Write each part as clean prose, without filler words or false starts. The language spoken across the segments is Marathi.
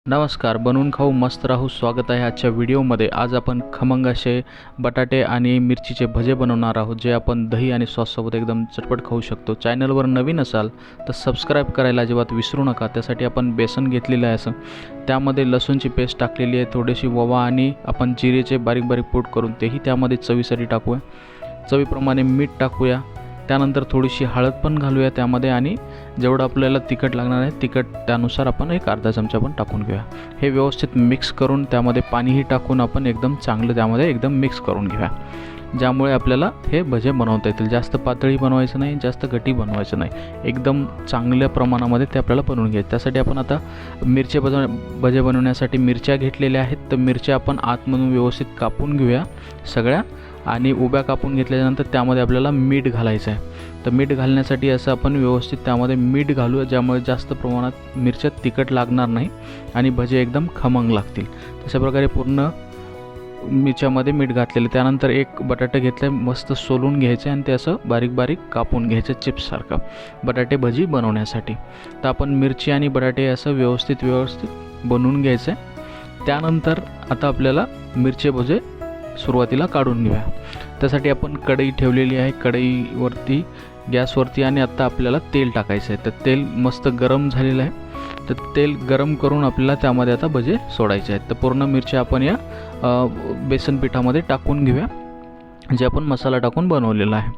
नमस्कार, बनवून खाऊ मस्त राहू. स्वागत आहे आजच्या व्हिडिओमध्ये. आज आपण खमंग असे बटाटे आणि मिरचीचे भजे बनवणार आहोत, जे आपण दही आणि सॉससोबत एकदम चटपट खाऊ शकतो. चॅनलवर नवीन असाल तर सबस्क्राईब करायला अजिबात विसरू नका. त्यासाठी आपण बेसन घेतलेलं आहे असं, त्यामध्ये लसूणची पेस्ट टाकलेली आहे, थोडीशी ओवा आणि आपण जिरेचे बारीक बारीक पूड करून तेही त्यामध्ये चवीसाठी टाकूया. चवीप्रमाणे मीठ टाकूया. त्यानंतर थोडीशी हळद पण घालूया त्यामध्ये, आणि जेवढं आपल्याला तिखट लागणार आहे तिखट त्यानुसार आपण एक अर्धा चमचा पण टाकून घेऊया. हे व्यवस्थित मिक्स करून त्यामध्ये पाणीही टाकून आपण एकदम चांगलं त्यामध्ये एकदम मिक्स करून घेऊया, ज्यामुळे आपल्याला हे भजे बनवता येतील. जास्त पातळी बनवायचं नाही, जास्त घट्टी बनवायचं नाही, एकदम चांगल्या प्रमाणामध्ये ते आपल्याला बनवून घ्यायचं. त्यासाठी आपण आता भजे बनवण्यासाठी मिरच्या घेतलेल्या आहेत. तर मिरच्या आपण आतमधून व्यवस्थित कापून घेऊया सगळ्या, आणि उभ्या कापून घेतल्यानंतर त्यामध्ये आपल्याला मीठ घालायचं आहे. तर मीठ घालण्यासाठी असं आपण व्यवस्थित त्यामध्ये मीठ घालूया, ज्यामुळे जास्त प्रमाणात मिरच्या तिखट लागणार नाही आणि भजे एकदम खमंग लागतील. तशा प्रकारे पूर्ण मिरच्यामध्ये मीठ घातलेलं. त्यानंतर एक बटाटे घेतले, मस्त सोलून घ्यायचे आणि ते असं बारीक बारीक कापून घ्यायचं चिप्ससारखं बटाटे भजी बनवण्यासाठी. तर आपण मिरची आणि बटाटे असं व्यवस्थित बनवून घ्यायचं आहे. त्यानंतर आता आपल्याला मिरची भजे सुरुवातीला काढून घेऊया. त्यासाठी आपण कढई ठेवलेली आहे, कढईवरती गॅसवरती, आणि आता आपल्याला तेल टाकायचं आहे. तर तेल मस्त गरम झालेलं आहे. तर तेल गरम करून आपल्याला त्यामध्ये आता भजे सोडायचे आहेत. तर पूर्ण मिरच्या आपण या बेसन पिठामध्ये टाकून घेऊया, जे आपण मसाला टाकून बनवलेला आहे.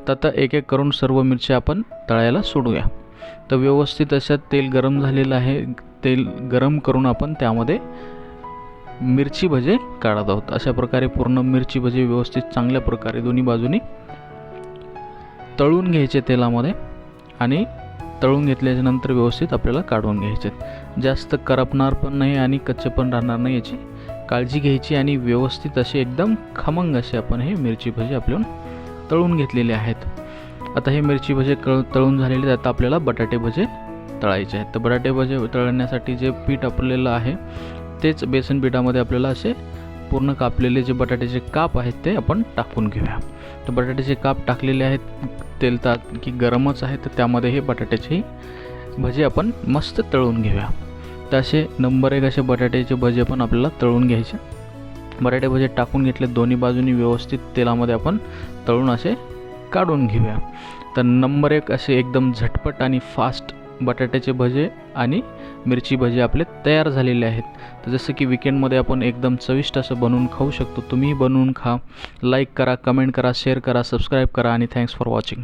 तर आता एक एक करून सर्व मिरच्या आपण तळायला सोडूया. तर व्यवस्थित अशा तेल गरम झालेलं आहे. तेल गरम करून आपण त्यामध्ये मिरची भजे काढत आहोत. अशा प्रकारे पूर्ण मिरची भजे व्यवस्थित चांगल्या प्रकारे दोन्ही बाजूनी तळून घ्यायचे तेलामध्ये, आणि तळून घेतल्यानंतर व्यवस्थित आपल्याला काढून घ्यायचे. जास्त करपणार पण नाही आणि कच्चे पण राहणार नाही, याची काळजी घ्यायची. आणि व्यवस्थित असे एकदम खमंग असे आपण हे मिरची भजे आपल्याला तळून घेतलेले आहेत. आता हे मिरची भजे तळून झालेले आहेत. आता आपल्याला बटाटे भजे तळायचे आहेत. तर बटाटे भजे तळण्यासाठी जे पीठ आपल्याला आहे तेच बेसन पिठामध्ये आपल्याला असे पूर्ण कापलेले जे बटाट्याचे काप आहेत ते आपण टाकून घेऊया. तर बटाट्याचे काप टाकलेले आहेत, तेल की गरमच आहे, तर त्यामध्ये हे बटाट्याचे भजे आपण मस्त तळून घेऊया. तर असे नंबर एक असे बटाट्याचे भजे पण आपल्याला तळून घ्यायचे. बटाटे भजे टाकून घेतले, दोन्ही बाजूनी व्यवस्थित तेलामध्ये आपण तळून असे काढून घेऊया. तर नंबर एक असे एकदम झटपट आणि फास्ट बटाट्याचे भजे आणि मिरची भजे आपले तयार झालेले आहेत. तर जसं की विकेंडमध्ये आपण एकदम चविष्ट असं बनवून खाऊ शकतो. तुम्हीही बनवून खा. लाईक करा, कमेंट करा, शेअर करा, सबस्क्राईब करा, आणि थँक्स फॉर वॉचिंग.